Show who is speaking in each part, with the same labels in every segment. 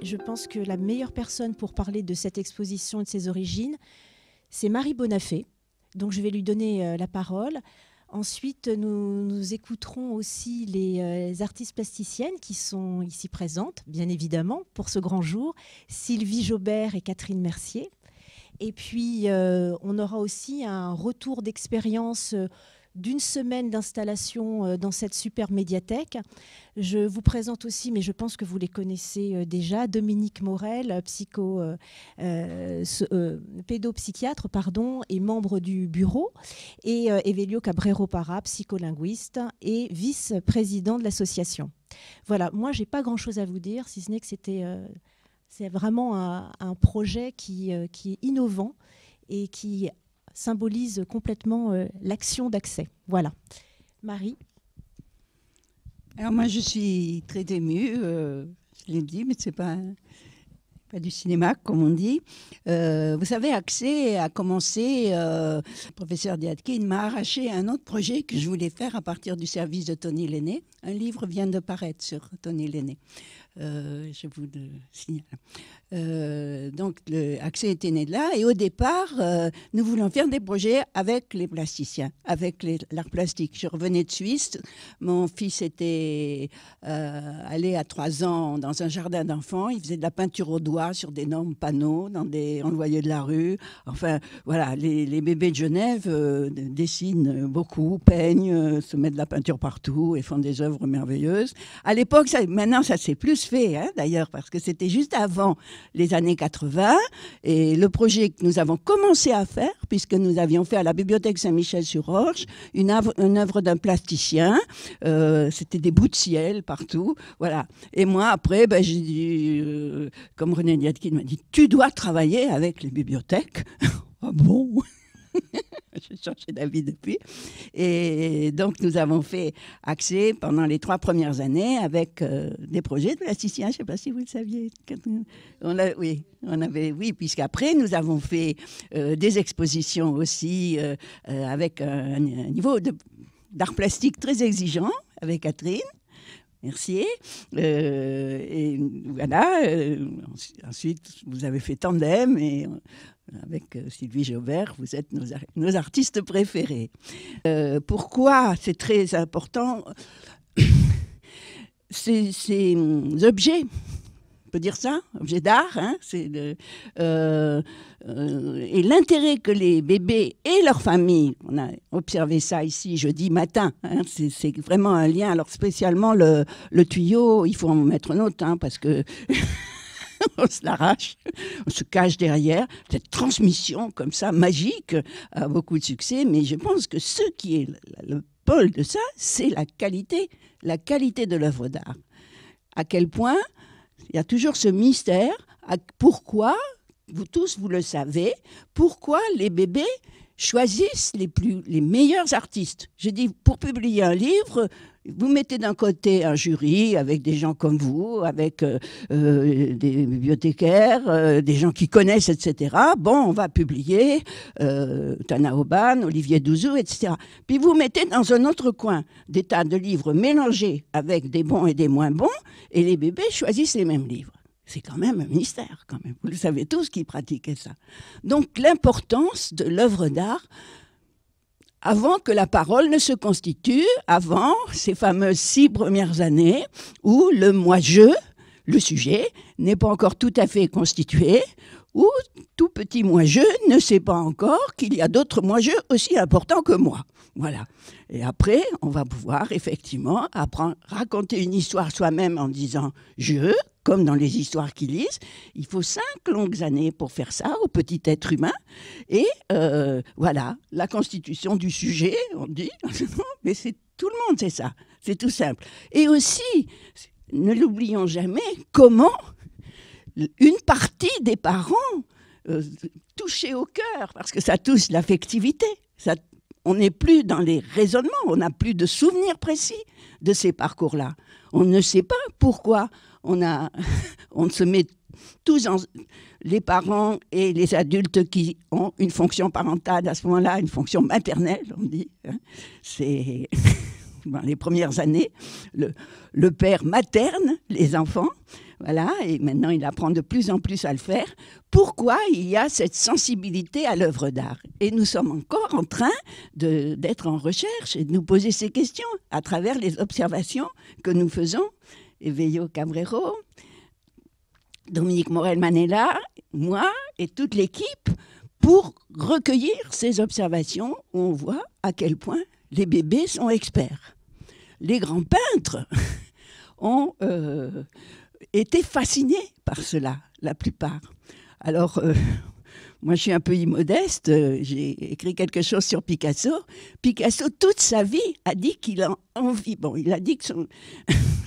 Speaker 1: je pense que la meilleure personne pour parler de cette exposition et de ses origines, c'est Marie Bonafé. Donc je vais lui donner la parole. Ensuite, nous écouterons aussi les artistes plasticiennes qui sont ici présentes, bien évidemment, pour ce grand jour, Sylvie Jobert et Catherine Mercier. Et puis, on aura aussi un retour d'expérience d'une semaine d'installation dans cette super médiathèque. Je vous présente aussi, mais je pense que vous les connaissez déjà, Dominique Morel, pédopsychiatre et membre du bureau, et Evelio Cabrero-Parra, psycholinguiste et vice-président de l'association. Voilà, moi, je n'ai pas grand-chose à vous dire, si ce n'est que c'est vraiment un projet qui est innovant et qui symbolise complètement l'action d'accès. Voilà. Marie.
Speaker 2: Alors moi, je suis très émue, je l'ai dit, mais ce n'est pas du cinéma, comme on dit. Vous savez, Accès a commencé, le professeur Diatkin m'a arraché un autre projet que je voulais faire à partir du service de Tony Lenné. Un livre vient de paraître sur Tony Lenné. Je vous le signale. Donc, Accès était né de là. Et au départ, nous voulions faire des projets avec les plasticiens, avec l'art plastique. Je revenais de Suisse. Mon fils était allé à 3 ans dans un jardin d'enfants. Il faisait de la peinture au doigt sur d'énormes panneaux. On le voyait de la rue. Enfin, voilà, les bébés de Genève dessinent beaucoup, peignent, se mettent de la peinture partout et font des œuvres merveilleuses. À l'époque, maintenant, ça s'est plus fait, hein, d'ailleurs, parce que c'était juste avant les années 80. Et le projet que nous avons commencé à faire, puisque nous avions fait à la bibliothèque Saint-Michel-sur-Orge une œuvre d'un plasticien. C'était des bouts de ciel partout. Voilà. Et moi, après, j'ai dit, comme René Diatkin m'a dit, tu dois travailler avec les bibliothèques. Ah bon? J'ai changé d'avis depuis. Et donc, nous avons fait Accès pendant les 3 premières années avec des projets de plasticiens. Je ne sais pas si vous le saviez. Oui, puisqu'après, nous avons fait des expositions aussi avec un niveau d'art plastique très exigeant avec Catherine. Merci. Et voilà. Ensuite, vous avez fait Tandem et avec Sylvie Jobert, vous êtes nos artistes préférés. Pourquoi c'est très important ces objets, on peut dire ça, objets d'art, hein, et l'intérêt que les bébés et leurs familles, on a observé ça ici jeudi matin, hein, c'est vraiment un lien, alors spécialement le tuyau, il faut en mettre note, hein, parce que on se l'arrache, on se cache derrière. Cette transmission comme ça, magique, a beaucoup de succès, mais je pense que ce qui est le pôle de ça, c'est la qualité de l'œuvre d'art. À quel point, il y a toujours ce mystère, pourquoi, vous tous vous le savez, pourquoi les bébés choisissent les meilleurs artistes. Je dis, pour publier un livre, vous mettez d'un côté un jury avec des gens comme vous, avec des bibliothécaires, des gens qui connaissent, etc. Bon, on va publier Tana Oban, Olivier Douzou, etc. Puis vous mettez dans un autre coin des tas de livres mélangés avec des bons et des moins bons, et les bébés choisissent les mêmes livres. C'est quand même un mystère, quand même. Vous le savez tous qui pratiquaient ça. Donc l'importance de l'œuvre d'art, avant que la parole ne se constitue, avant ces fameuses 6 premières années où le moi-je, le sujet, n'est pas encore tout à fait constitué, où tout petit moi-je ne sait pas encore qu'il y a d'autres moi-je aussi importants que moi. Voilà. Et après, on va pouvoir effectivement raconter une histoire soi-même en disant « je », comme dans les histoires qu'ils lisent. Il faut 5 longues années pour faire ça au petit être humain. Et voilà, la constitution du sujet, on dit. Mais tout le monde sait ça. C'est tout simple. Et aussi, ne l'oublions jamais, comment une partie des parents touchés au cœur, parce que ça touche l'affectivité. On n'est plus dans les raisonnements, on n'a plus de souvenirs précis de ces parcours-là. On ne sait pas pourquoi on se met tous les parents et les adultes qui ont une fonction parentale à ce moment-là, une fonction maternelle, on dit. Hein. C'est dans les premières années, le père materne les enfants. Voilà, et maintenant il apprend de plus en plus à le faire. Pourquoi il y a cette sensibilité à l'œuvre d'art? Et nous sommes encore en train d'être en recherche et de nous poser ces questions à travers les observations que nous faisons. Evelio Cabrero, Dominique Morel-Manella, moi et toute l'équipe, pour recueillir ces observations où on voit à quel point les bébés sont experts. Les grands peintres ont été fascinés par cela, la plupart. Alors, moi, je suis un peu immodeste. J'ai écrit quelque chose sur Picasso. Picasso, toute sa vie, a dit qu'il a envie. Bon, il a dit que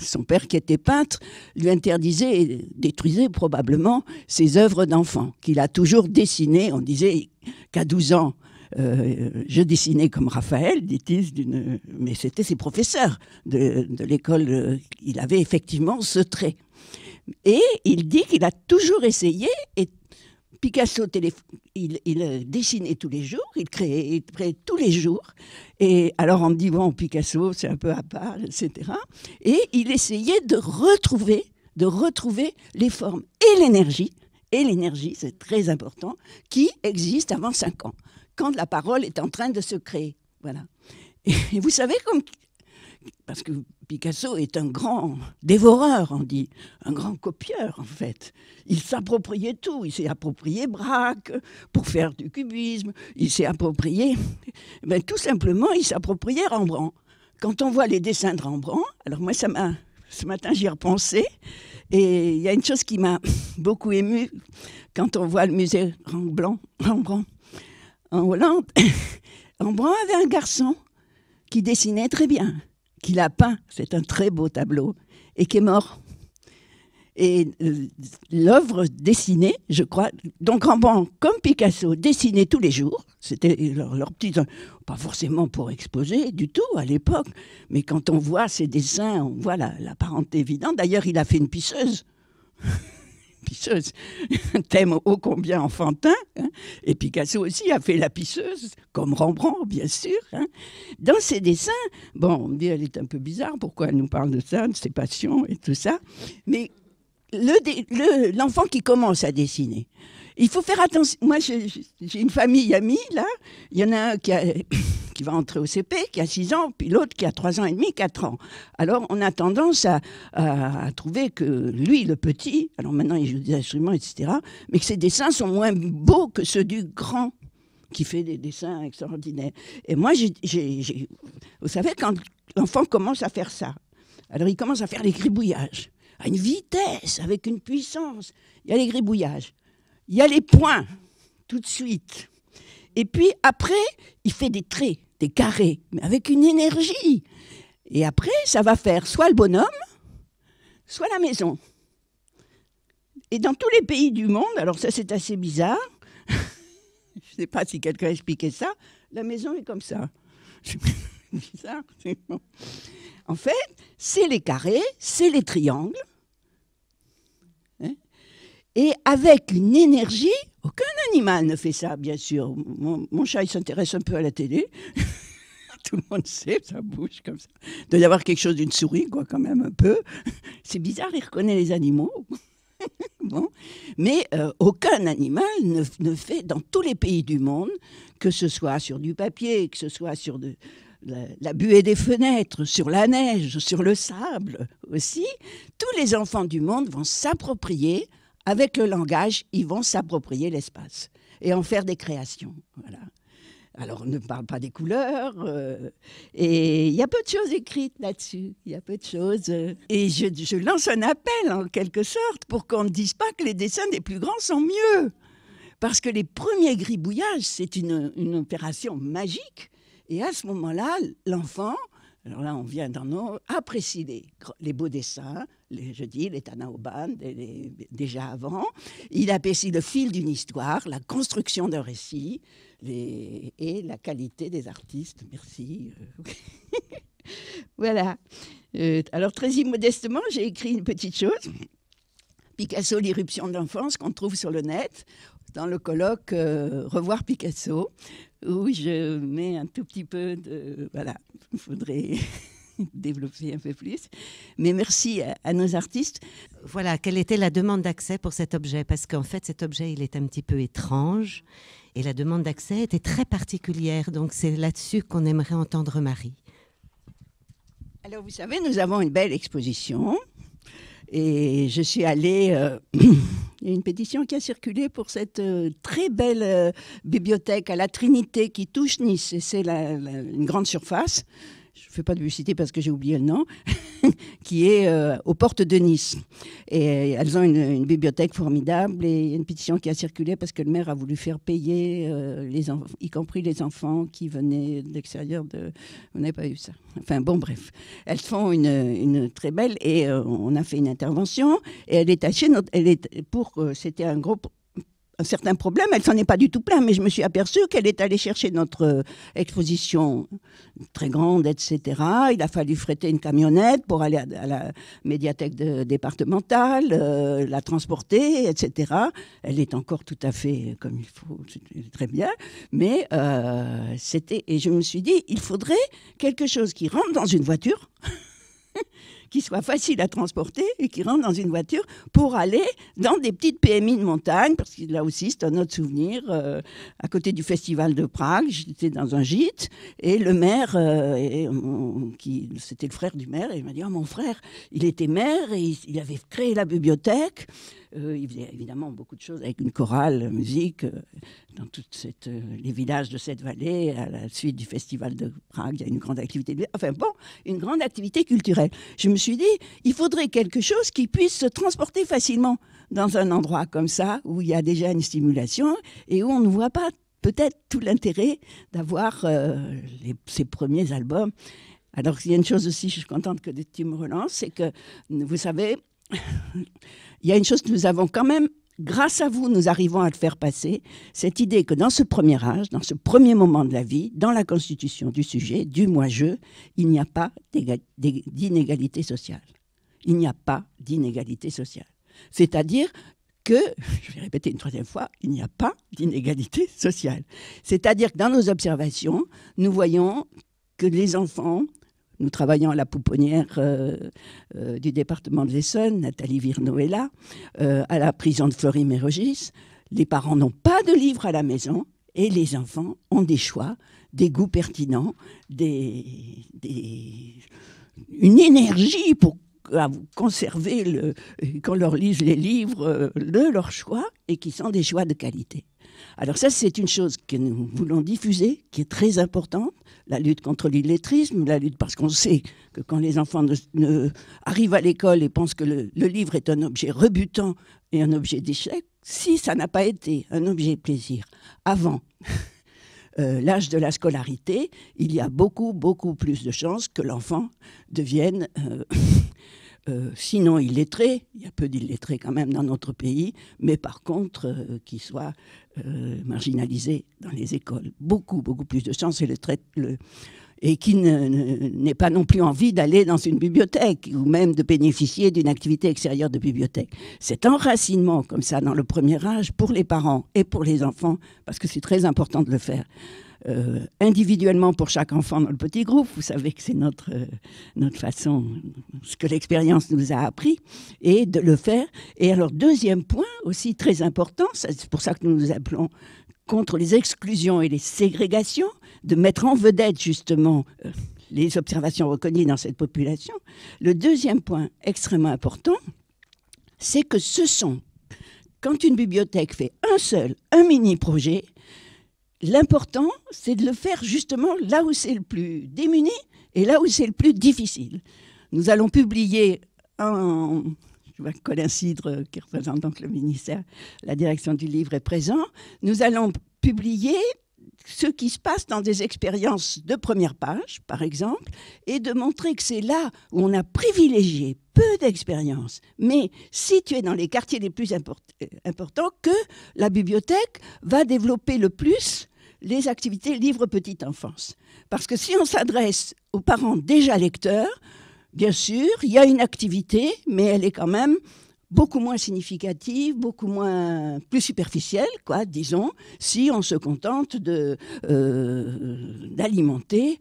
Speaker 2: son père, qui était peintre, lui interdisait et détruisait probablement ses œuvres d'enfant, qu'il a toujours dessinées. On disait qu'à 12 ans, je dessinais comme Raphaël, dit-il, mais c'était ses professeurs de l'école. Il avait effectivement ce trait. Et il dit qu'il a toujours essayé, et Picasso, il dessinait tous les jours, il créait tous les jours. Et alors on me dit, bon, Picasso, c'est un peu à part, etc. Et il essayait de retrouver les formes et l'énergie, c'est très important, qui existent avant 5 ans, quand la parole est en train de se créer. Voilà. Et vous savez, parce que Picasso est un grand dévoreur, on dit, un grand copieur en fait. Il s'appropriait tout, il s'est approprié Braque pour faire du cubisme, il s'est approprié, tout simplement, il s'appropriait Rembrandt. Quand on voit les dessins de Rembrandt, alors moi ce matin j'y ai repensé, et il y a une chose qui m'a beaucoup émue quand on voit le musée Rembrandt en Hollande. Rembrandt avait un garçon qui dessinait très bien, qu'il a peint, c'est un très beau tableau, et qui est mort. Et l'œuvre dessinée, je crois, donc Rembrandt, comme Picasso, dessinait tous les jours, c'était leur petit, pas forcément pour exposer du tout à l'époque, mais quand on voit ces dessins, on voit la parenté évidente. D'ailleurs, il a fait une pisseuse. Pisseuse, un thème ô combien enfantin, hein. Et Picasso aussi a fait la pisseuse, comme Rembrandt, bien sûr. Hein. Dans ses dessins, bon, on me dit elle est un peu bizarre, pourquoi elle nous parle de ça, de ses passions et tout ça, mais l'enfant qui commence à dessiner, il faut faire attention. Moi, j'ai une famille amie, là, il y en a un qui va entrer au CP, qui a 6 ans, puis l'autre qui a 3 ans et demi, 4 ans. Alors, on a tendance à trouver que lui, le petit, alors maintenant il joue des instruments, etc., mais que ses dessins sont moins beaux que ceux du grand, qui fait des dessins extraordinaires. Et moi, vous savez, quand l'enfant commence à faire ça, alors il commence à faire les gribouillages, à une vitesse, avec une puissance. Il y a les gribouillages, il y a les points, tout de suite. Et puis après, il fait des traits, des carrés, mais avec une énergie. Et après, ça va faire soit le bonhomme, soit la maison. Et dans tous les pays du monde, alors ça c'est assez bizarre, je ne sais pas si quelqu'un a expliqué ça, la maison est comme ça. C'est bizarre, c'est bon. En fait, c'est les carrés, c'est les triangles, hein, et avec une énergie. Aucun animal ne fait ça, bien sûr. Mon chat, il s'intéresse un peu à la télé. Tout le monde sait, ça bouge comme ça. Il doit y avoir quelque chose d'une souris, quoi, quand même, un peu. C'est bizarre, il reconnaît les animaux. Bon. Mais aucun animal ne fait, dans tous les pays du monde, que ce soit sur du papier, que ce soit sur la buée des fenêtres, sur la neige, sur le sable aussi, tous les enfants du monde vont s'approprier. Avec le langage, ils vont s'approprier l'espace et en faire des créations. Voilà. Alors, on ne parle pas des couleurs. Et il y a peu de choses écrites là-dessus. Il y a peu de choses. Et je lance un appel, en quelque sorte, pour qu'on ne dise pas que les dessins des plus grands sont mieux. Parce que les premiers gribouillages, c'est une opération magique. Et à ce moment-là, l'enfant... Alors là, on vient apprécie les beaux dessins, je dis les Tanaoban, déjà avant. Il apprécie le fil d'une histoire, la construction d'un récit et la qualité des artistes. Merci. Voilà. Alors, très immodestement, j'ai écrit une petite chose. Picasso, l'irruption de l'enfance, qu'on trouve sur le net, dans le colloque Revoir Picasso, où je mets un tout petit peu de... Voilà, il faudrait développer un peu plus. Mais merci à nos artistes.
Speaker 3: Voilà, quelle était la demande d'accès pour cet objet? Parce qu'en fait, cet objet, il est un petit peu étrange. Et la demande d'accès était très particulière. Donc, c'est là-dessus qu'on aimerait entendre Marie.
Speaker 2: Alors, vous savez, nous avons une belle exposition. Et je suis allée... il y a une pétition qui a circulé pour cette très belle bibliothèque à la Trinité qui touche Nice. Et c'est une grande surface. Je ne fais pas de publicité parce que j'ai oublié le nom, qui est aux portes de Nice. Et elles ont une bibliothèque formidable et il y a une pétition qui a circulé parce que le maire a voulu faire payer, y compris les enfants qui venaient de l'extérieur de... On n'avait pas eu ça. Enfin bon, bref. Elles font une très belle et on a fait une intervention et elle est tachée, c'était un certain problème, elle s'en est pas du tout plainte, mais je me suis aperçue qu'elle est allée chercher notre exposition très grande, etc. Il a fallu fréter une camionnette pour aller à la médiathèque départementale, la transporter, etc. Elle est encore tout à fait comme il faut, très bien, mais et je me suis dit, il faudrait quelque chose qui rentre dans une voiture, qui soit facile à transporter et qui rentre dans une voiture pour aller dans des petites PMI de montagne, parce que là aussi, c'est un autre souvenir. À côté du Festival de Prague, j'étais dans un gîte, et le maire, c'était le frère du maire, et il m'a dit « Oh, mon frère, il était maire, et il avait créé la bibliothèque. » Il faisait évidemment beaucoup de choses avec une chorale, musique, dans les villages de cette vallée. À la suite du Festival de Prague, il y a une grande activité, une grande activité culturelle. Je me suis dit, il faudrait quelque chose qui puisse se transporter facilement dans un endroit comme ça, où il y a déjà une stimulation et où on ne voit pas peut-être tout l'intérêt d'avoir ces premiers albums. Alors, il y a une chose aussi, je suis contente que tu me relances, c'est que, vous savez, il y a une chose que nous avons quand même, grâce à vous, nous arrivons à le faire passer, cette idée que dans ce premier âge, dans ce premier moment de la vie, dans la constitution du sujet, du moi-je, il n'y a pas d'inégalité sociale. Il n'y a pas d'inégalité sociale. C'est-à-dire que, je vais répéter une troisième fois, il n'y a pas d'inégalité sociale. C'est-à-dire que dans nos observations, nous voyons que les enfants... Nous travaillons à la pouponnière du département de l'Essonne, Nathalie Virno est là, à la prison de Fleury-Mérogis. Les parents n'ont pas de livres à la maison et les enfants ont des choix, des goûts pertinents, une énergie pour conserver, qu'on leur lise les livres de leur choix et qui sont des choix de qualité. Alors ça, c'est une chose que nous voulons diffuser, qui est très importante, la lutte contre l'illettrisme, parce qu'on sait que quand les enfants arrivent à l'école et pensent que le livre est un objet rebutant et un objet d'échec, si ça n'a pas été un objet de plaisir avant l'âge de la scolarité, il y a beaucoup, beaucoup plus de chances que l'enfant devienne... sinon illettré, il y a peu d'illettrés quand même dans notre pays, mais par contre, qui soit marginalisé dans les écoles. Beaucoup, beaucoup plus de chances et qui n'ait pas non plus envie d'aller dans une bibliothèque ou même de bénéficier d'une activité extérieure de bibliothèque. Cet enracinement comme ça dans le premier âge pour les parents et pour les enfants, parce que c'est très important de le faire, individuellement pour chaque enfant dans le petit groupe, vous savez que c'est notre façon, ce que l'expérience nous a appris, et de le faire. Et alors, deuxième point aussi très important, c'est pour ça que nous nous appelons contre les exclusions et les ségrégations, de mettre en vedette justement les observations reconnues dans cette population. Le deuxième point extrêmement important, c'est que quand une bibliothèque fait un mini-projet, l'important, c'est de le faire justement là où c'est le plus démuni et là où c'est le plus difficile. Nous allons publier je vois que Colin Cidre, qui représente donc le ministère, la direction du livre est présent. Nous allons publier ce qui se passe dans des expériences de première page, par exemple, et de montrer que c'est là où on a privilégié peu d'expériences, mais situées dans les quartiers les plus importants, que la bibliothèque va développer le plus les activités livre petite enfance. Parce que si on s'adresse aux parents déjà lecteurs, bien sûr, il y a une activité, mais elle est quand même beaucoup moins significative, plus superficielle, disons, si on se contente d'alimenter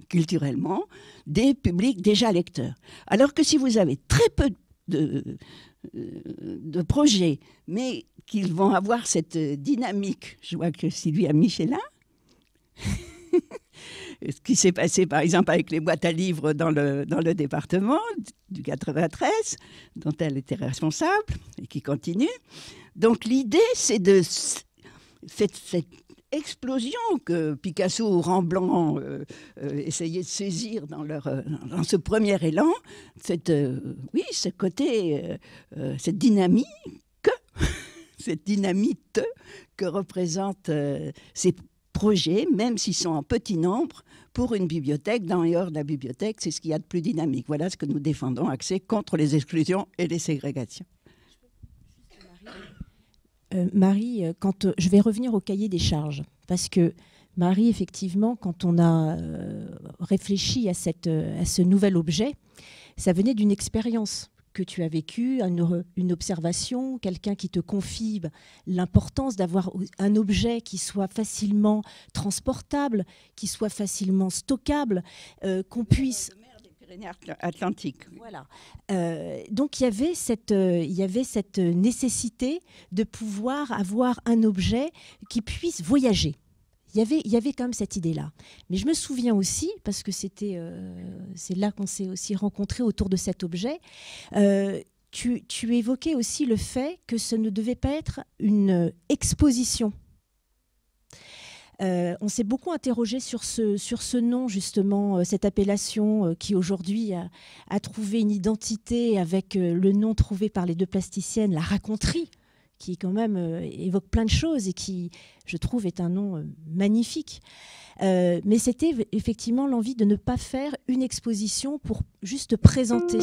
Speaker 2: culturellement des publics déjà lecteurs. Alors que si vous avez très peu de projets, mais qu'ils vont avoir cette dynamique, je vois que Sylvie a Michela, ce qui s'est passé par exemple avec les boîtes à livres dans le département du 93, dont elle était responsable et qui continue. Donc l'idée, c'est de cette explosion que Picasso ou Rembrandt essayaient de saisir dans ce premier élan, ce côté, cette dynamique, cette dynamite que représentent ces projets, même s'ils sont en petit nombre, pour une bibliothèque, dans et hors de la bibliothèque, c'est ce qu'il y a de plus dynamique. Voilà ce que nous défendons, Accès contre les exclusions et les ségrégations.
Speaker 1: Marie, je vais revenir au cahier des charges, parce que Marie, effectivement, quand on a réfléchi à ce nouvel objet, ça venait d'une expérience que tu as vécue, une observation, quelqu'un qui te confie l'importance d'avoir un objet qui soit facilement transportable, qui soit facilement stockable, qu'on puisse...
Speaker 2: Atlantique.
Speaker 1: Voilà. Donc il y avait cette nécessité de pouvoir avoir un objet qui puisse voyager. Il y avait quand même cette idée-là. Mais je me souviens aussi, parce que c'est là qu'on s'est aussi rencontrés autour de cet objet, tu évoquais aussi le fait que ce ne devait pas être une exposition. On s'est beaucoup interrogé sur ce nom, justement, cette appellation qui aujourd'hui a trouvé une identité avec le nom trouvé par les deux plasticiennes, la raconterie, qui quand même évoque plein de choses et qui, je trouve, est un nom magnifique. Mais c'était effectivement l'envie de ne pas faire une exposition pour juste présenter.